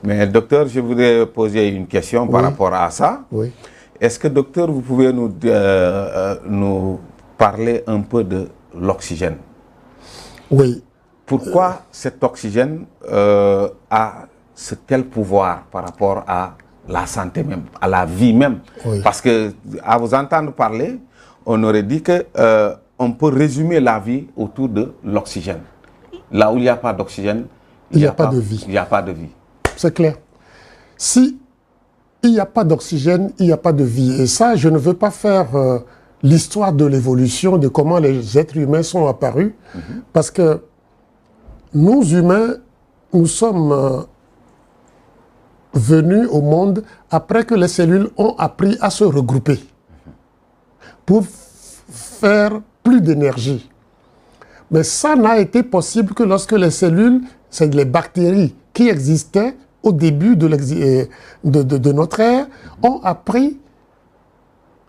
Mais docteur, je voudrais poser une question par rapport à ça. Oui. Est-ce que docteur, vous pouvez nous parler un peu de l'oxygène? Oui. Pourquoi cet oxygène a ce tel pouvoir par rapport à la santé même, à la vie même? Oui. Parce que à vous entendre parler, on aurait dit que on peut résumer la vie autour de l'oxygène. Là où il n'y a pas d'oxygène, il n'y a pas de vie. Il n'y a pas de vie. C'est clair. Si il n'y a pas d'oxygène, il n'y a pas de vie. Et ça, je ne veux pas faire l'histoire de l'évolution, de comment les êtres humains sont apparus, parce que nous, humains, nous sommes venus au monde après que les cellules ont appris à se regrouper pour faire plus d'énergie. Mais ça n'a été possible que lorsque les cellules, c'est les bactéries qui existaient au début de notre ère, ont appris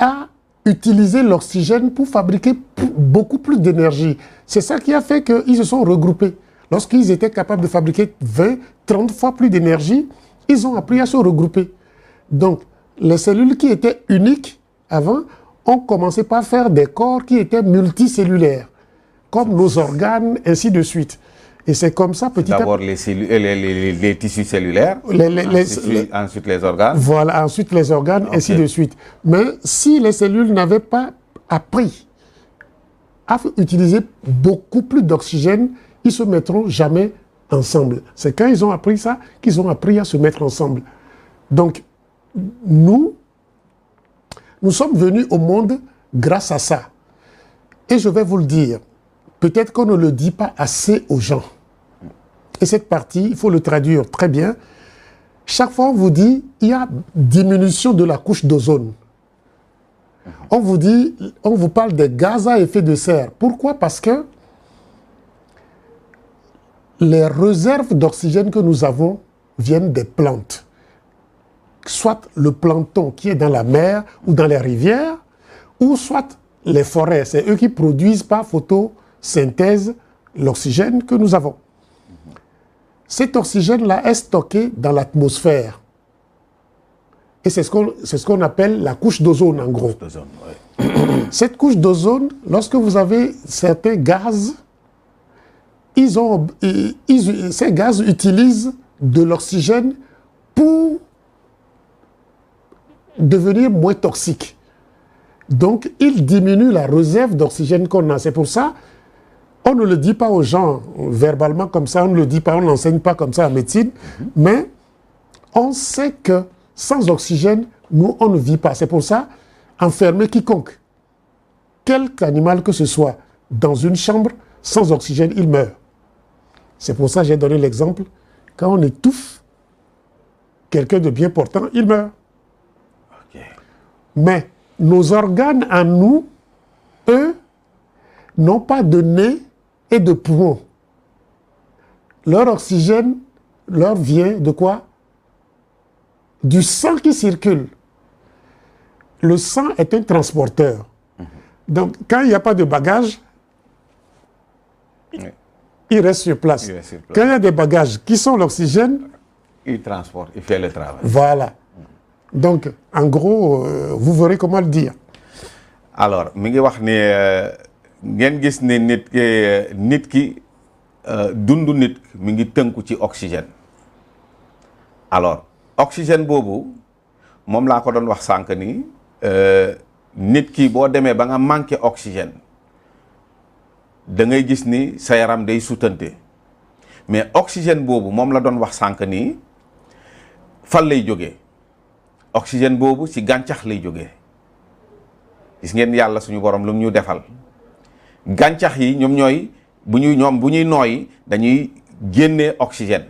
à utiliser l'oxygène pour fabriquer beaucoup plus d'énergie. C'est ça qui a fait qu'ils se sont regroupés. Lorsqu'ils étaient capables de fabriquer 20, 30 fois plus d'énergie, ils ont appris à se regrouper. Donc, les cellules qui étaient uniques avant ont commencé par faire des corps qui étaient multicellulaires, comme nos organes, ainsi de suite. Et c'est comme ça, petit à petit. D'abord les tissus cellulaires, ensuite les organes. Voilà, ensuite les organes, okay. Ainsi de suite. Mais si les cellules n'avaient pas appris à utiliser beaucoup plus d'oxygène, ils ne se mettront jamais ensemble. C'est quand ils ont appris ça qu'ils ont appris à se mettre ensemble. Donc, nous sommes venus au monde grâce à ça. Et je vais vous le dire, peut-être qu'on ne le dit pas assez aux gens. Et cette partie, il faut le traduire très bien. Chaque fois, on vous dit, il y a diminution de la couche d'ozone. On vous dit, on vous parle des gaz à effet de serre. Pourquoi? Parce que les réserves d'oxygène que nous avons viennent des plantes. Soit le plancton qui est dans la mer ou dans les rivières, ou soit les forêts. C'est eux qui produisent par photosynthèse l'oxygène que nous avons. Cet oxygène-là est stocké dans l'atmosphère. Et c'est ce qu'on appelle la couche d'ozone, en gros. Cette couche d'ozone, lorsque vous avez certains gaz, ces gaz utilisent de l'oxygène pour devenir moins toxiques. Donc, ils diminuent la réserve d'oxygène qu'on a. C'est pour ça on ne le dit pas aux gens verbalement comme ça, on ne le dit pas, on n'enseigne pas comme ça en médecine, mais on sait que sans oxygène, nous, on ne vit pas. C'est pour ça, enfermer quiconque, quelque animal que ce soit, dans une chambre, sans oxygène, il meurt. C'est pour ça que j'ai donné l'exemple, quand on étouffe quelqu'un de bien portant, il meurt. Okay. Mais nos organes en nous, eux, n'ont pas de nez et de poumons. Leur oxygène leur vient de quoi? Du sang qui circule. Le sang est un transporteur. Donc, quand il n'y a pas de bagages, il reste sur place. Quand il y a des bagages qui sont l'oxygène, il transporte, il fait le travail. Voilà. Donc, en gros, vous verrez comment le dire. Alors, mi ngi wax ne ngeen gis ne nit ki dundu nit mi ngi tënku ci oxygène. Alors, oxygène boobu moom laa ko doon wax sànq ni nit ki boo demee ba nga manqué oxygène da ngay gis ni sa yaram day sutante. Mais oxygène boobu moom la doon wax sànq ni fan lay jógee. Oxygène boobu ci gàncax lay jógee. Gis ngeen yàlla suñu borom lu ñu defal. Gàncax yi ñoom ñooy bu ñuy nooyi dañuy génnee oxygène.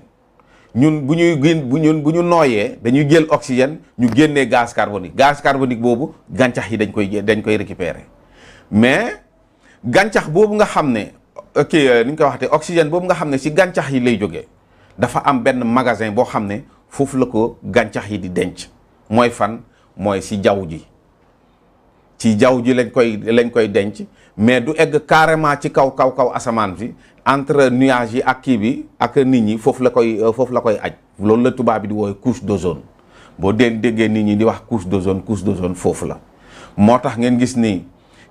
ñun bu ñu nooyee dañuy jël oxygène ñu génnee gaz carbonique. Gaz carbonique boobu gàncax yi dañ koy récupérer. Mais gàncax boobu nga xam ne ni ñu koy waxatee oxygène boobu nga xam ne ci gàncax yi lay jógee dafa am benn magasin boo xam ne foofu la ko gàncax yi di denc. Mooy fan mooy ci jaww ji. Ci jaww ji lañ koy denc mais du egg carrément ci kaw asamaan fi entre nuages yi ak kii bi ak nit ñi foofu la koy aj loolu la tubaab bi di woowe couche d'ozone boo déggee nit ñi di wax couche d'ozone foofu la moo tax ngeen gis ni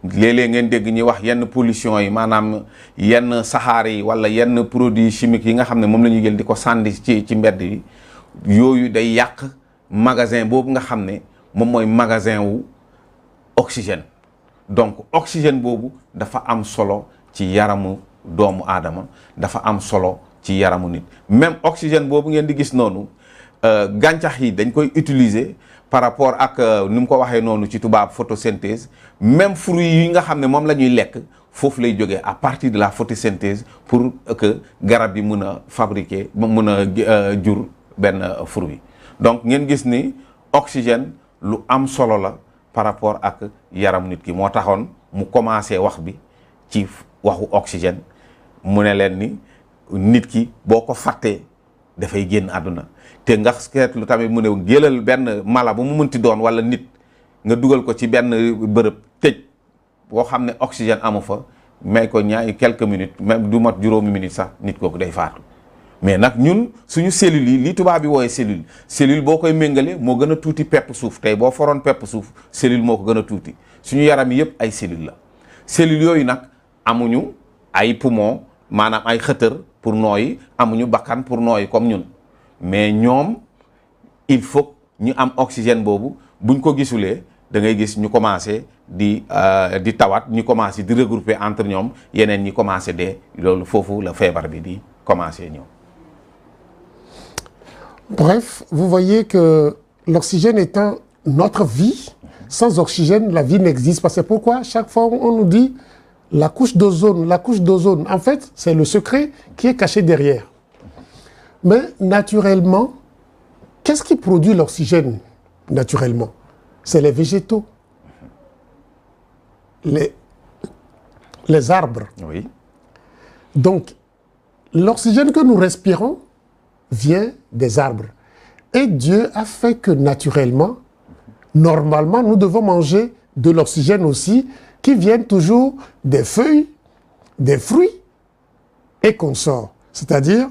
léeg-léeg ngeen dégg ñuy wax yenn pollution yi maanaam yenn saxaar yi wala yenn produits chimiques yi nga xam ne moom la ñuy jël di ko sànni ci mbedd yi yooyu day yàq magasin boobu nga xam ne moom mooy magasin wu oxygène donc oxygène boobu dafa am solo ci yaramu doomu aadama dafa am solo ci yaramu nit même oxygène boobu ngeen di gis noonu gàncax yi dañ koy utiliser par rapport ak ni mu ko waxee noonu ci tubaab photosynthèse même fruits yi nga xam ne moom la ñuy lekk foofu lay jógee à partir de la photosynthèse pour que garab yi mën a fabriquer mën a jur benn fruit donc ngeen gis ni oxygène lu am solo la par rapport ak yaram nit ki moo taxoon mu commencé wax bi ci waxu oxygène mu ne leen ni nit ki boo ko fàttee dafay génn àdduna te nga seetlu tamit mu ne jëlal benn mala bu mu mënti doon wala nit nga dugal ko ci benn bërëb tëj boo xam ne oxygène amu fa may ko quelques minutes même du mat juróomi minutes sax nit kooku day faatu mais nag ñun suñu cellules yi li tubaab bi wooyee cellule boo koy méngale moo gën a tuuti pepp suuf tey boo foroon pepp suuf cellule moo ko gën a tuuti suñu yaram yi yëpp ay cellules la cellules yooyu nag amuñu ay poumon maanaam ay xëtër pour nooyi amuñu bakkan pour nooyi comme ñun mais ñoom il faut ñu am oxygène boobu buñ ko gisulee da ngay gis ñu commencé di tawat ñu commencé di regrouper entre ñoom yeneen ñi commencé dee loolu foofu la feebar bi di commencé ñëw. Bref, vous voyez que l'oxygène étant notre vie, sans oxygène, la vie n'existe pas. C'est pourquoi chaque fois on nous dit la couche d'ozone, la couche d'ozone. En fait, c'est le secret qui est caché derrière. Mais naturellement, qu'est-ce qui produit l'oxygène naturellement? C'est les végétaux, les arbres. Oui. Donc, l'oxygène que nous respirons vient des arbres. Et Dieu a fait que naturellement, normalement, nous devons manger de l'oxygène aussi, qui vient toujours des feuilles, des fruits et consorts. C'est-à-dire,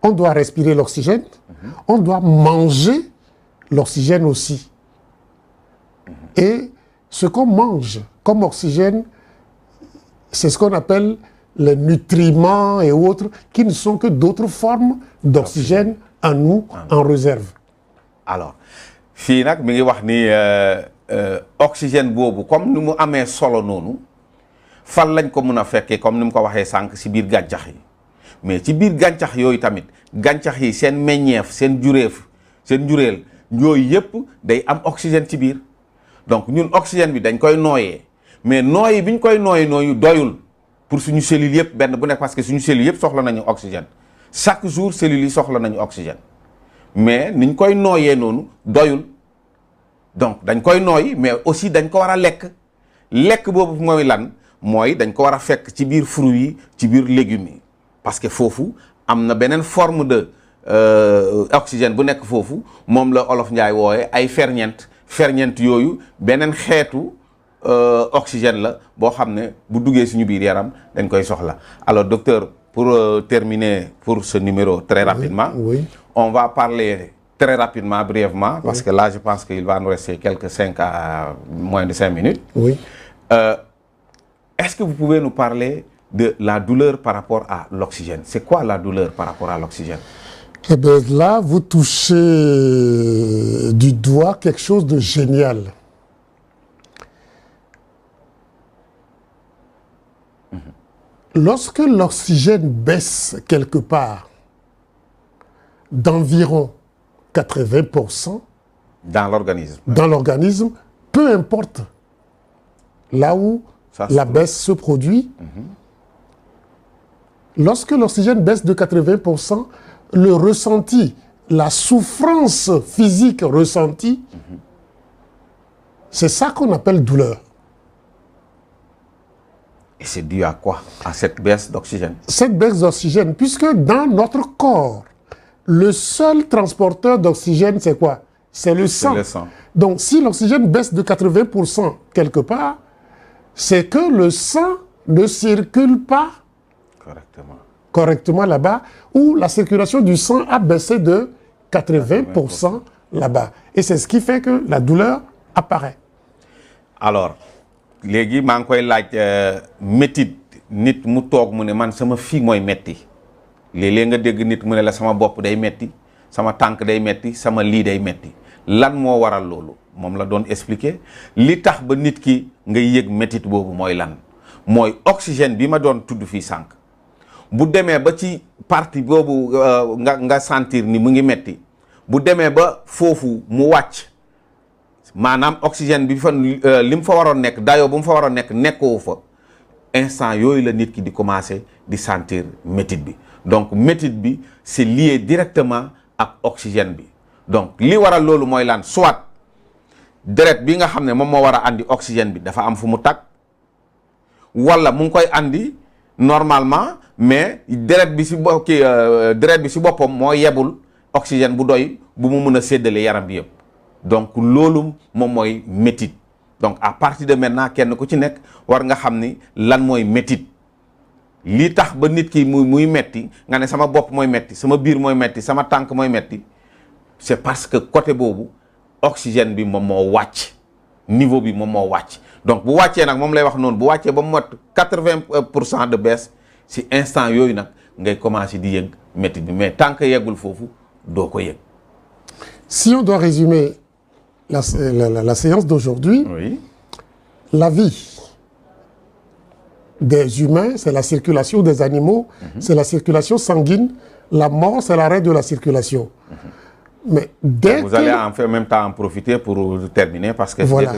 on doit respirer l'oxygène, on doit manger l'oxygène aussi. Et ce qu'on mange comme oxygène, c'est ce qu'on appelle les nutriments et autres, qui ne sont que d'autres formes d'oxygène en nous, en réserve. Alors, fii nag mi ngi wax ni oxygène boobu comme ni mu amee solo noonu fan lañ ko mën a fekkee comme ni mu ko waxee sànq si biir gàncax yi mais ci biir gàncax yooyu tamit gàncax yi seen meññeef seen njureel yooyu yëpp day am oxygène ci biir donc ñun oxygène bi dañ koy nooyee mais nooyi bi ñu koy nooyu doyul pour suñu cellules yëpp benn bu nekk parce que suñu cellules yëpp soxla nañu oxygène chaque jour cellules yi soxla nañu oxygène mais niñ koy nooyee noonu doyul donc dañ koy nooy mais aussi dañ ko war a lekk boobu mooy lan mooy dañ ko war a fekk ci biir fruits yi ci biir légumes yi parce que foofu am na beneen forme de oxygène bu nekk foofu moom la olof Njaay wooye ay ferñeent yooyu beneen xeetu oxygène la boo xam ne bu duggee suñu biir yaram dañ koy soxla alors docteur pour terminer pour ce numéro très rapidement oui. On va parler très rapidement, brièvement, parce que là, je pense qu'il va nous rester quelques 5 à moins de 5 minutes. Oui. Est-ce que vous pouvez nous parler de la douleur par rapport à l'oxygène? C'est quoi la douleur par rapport à l'oxygène? Eh bien, là, vous touchez du doigt quelque chose de génial. Lorsque l'oxygène baisse quelque part d'environ 80% dans l'organisme, peu importe là où la baisse se produit, lorsque l'oxygène baisse de 80%, le ressenti, la souffrance physique ressentie, c'est ça qu'on appelle douleur. Et c'est dû à quoi? À cette baisse d'oxygène? Cette baisse d'oxygène, puisque dans notre corps, le seul transporteur d'oxygène, c'est quoi? C'est le sang. Donc, si l'oxygène baisse de 80% quelque part, c'est que le sang ne circule pas correctement là-bas, où la circulation du sang a baissé de 80% là-bas. Et c'est ce qui fait que la douleur apparaît. Alors léegi maa ngi koy laaj métit nit mu toog mu ne man sama fii mooy metti léeg-léeg nga dégg nit mu ne la sama bopp day metti sama tànk day metti sama lii day metti lan moo waral loolu moom la doon expliquer li tax ba nit ki ngay yëg métit boobu mooy lan mooy oxygène bi ma doon tudd fii sànq bu demee ba ci partie boobu nga sentir ni mu ngi metti bu demee ba foofu mu wàcc maanaam oxygène bi fa li mu fa waroon nekk dayoo bu mu fa waroon nekk nekkoo fa instant yooyu la nit ki di commencer di sentir métit bi donc métit bi c'est lié directement ak oxygène bi donc li waral loolu mooy lan soit deret bi nga xam ne moom moo war a andi oxygène bi dafa am fu mu tag wala mu ngi koy andi normalement mais deret bi si boppam moo yebul oxygène bu doy bu mu mën a séddale yaram bi yëpp donc loolu moom mooy métit donc à partir de maintenant kenn ku ci nekk war nga xam ni lan mooy métit li tax ba nit ki muy metti nga ne sama bopp mooy metti sama biir mooy metti sama tànk mooy metti c'est parce que côté boobu oxygène bi moom moo wàcc niveau bi moom moo wàcc donc bu wàccee nag moom lay wax noonu bu wàccee ba mu mot 80% de baisse si instant yooyu nag ngay commencer di yëg métit bi mais tant que yeggul foofu doo ko yëg. Si on doit résumer la séance d'aujourd'hui, oui. La vie des humains, c'est la circulation des animaux, c'est la circulation sanguine, la mort, c'est l'arrêt de la circulation. Mais dès vous allez en même temps en profiter pour terminer parce que voilà.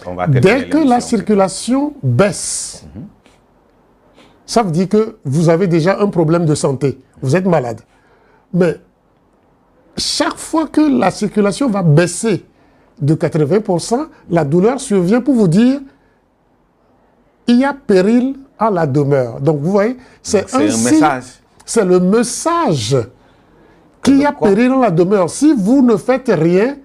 On va terminer dès que la circulation baisse, ça veut dire que vous avez déjà un problème de santé, vous êtes malade. Mais chaque fois que la circulation va baisser de 80%, la douleur survient pour vous dire il y a péril à la demeure. Donc vous voyez, c'est un message. C'est le message qu'il y a péril à la demeure. Si vous ne faites rien,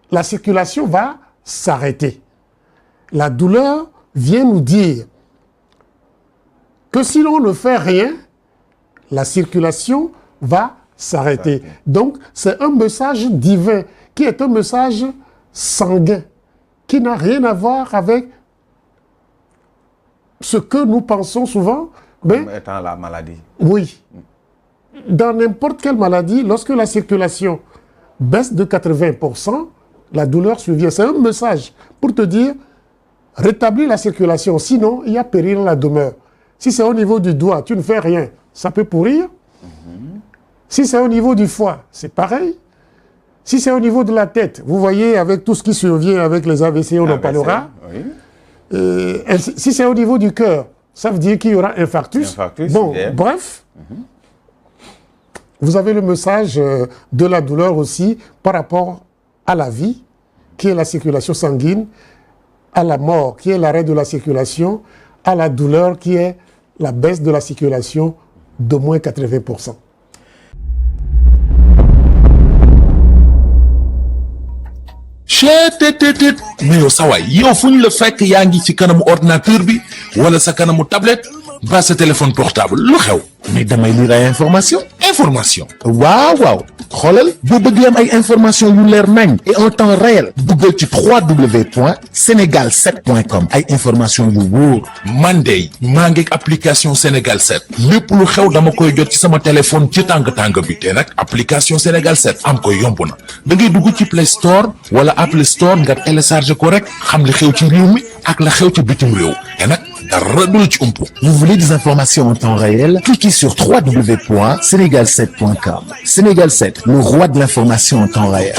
la circulation va s'arrêter. La douleur vient nous dire que si l'on ne fait rien, la circulation va s'arrêter. Donc, c'est un message divin qui est un message sanguin, qui n'a rien à voir avec ce que nous pensons souvent. Comme étant la maladie. Oui. Dans n'importe quelle maladie, lorsque la circulation baisse de 80%, la douleur survient. C'est un message pour te dire, rétablis la circulation, sinon il y a péril à la demeure. Si c'est au niveau du doigt, tu ne fais rien, ça peut pourrir. Si c'est au niveau du foie, c'est pareil. Si c'est au niveau de la tête, vous voyez avec tout ce qui survient avec les AVC, on en parlera. Oui. Si c'est au niveau du cœur, ça veut dire qu'il y aura infarctus. Bon, bref, vous avez le message de la douleur aussi par rapport à la vie, qui est la circulation sanguine, à la mort, qui est l'arrêt de la circulation, à la douleur, qui est la baisse de la circulation de moins 80%. mais yow sa waay yow fu ñu la fekk yaa ngi ci kanamu ordinateur bi wala sa kanamu tablette ba sa téléphone portable lu xew mais damay lire ay information waaw xoolal boo bëgg am ay information yu leer nañ et en temps réel duggal ci www.senegal7.com ay information yu wóor man de maa ngi application Sénégal 7 lépp lu xew dama koy jot ci sama téléphone ci tàng bi te nag application Sénégal 7 am ko yomb na da ngay dugg ci Play Store wala Apple Store nga télécharger ko rek xam li xew ci réew mi ak la xew ci bitim réew te nag dara du la ci umpu. Vous voulez des informations en temps réel? Cliquez sur www.senegal7.com. Sénégal 7, le roi de l'information en temps réel.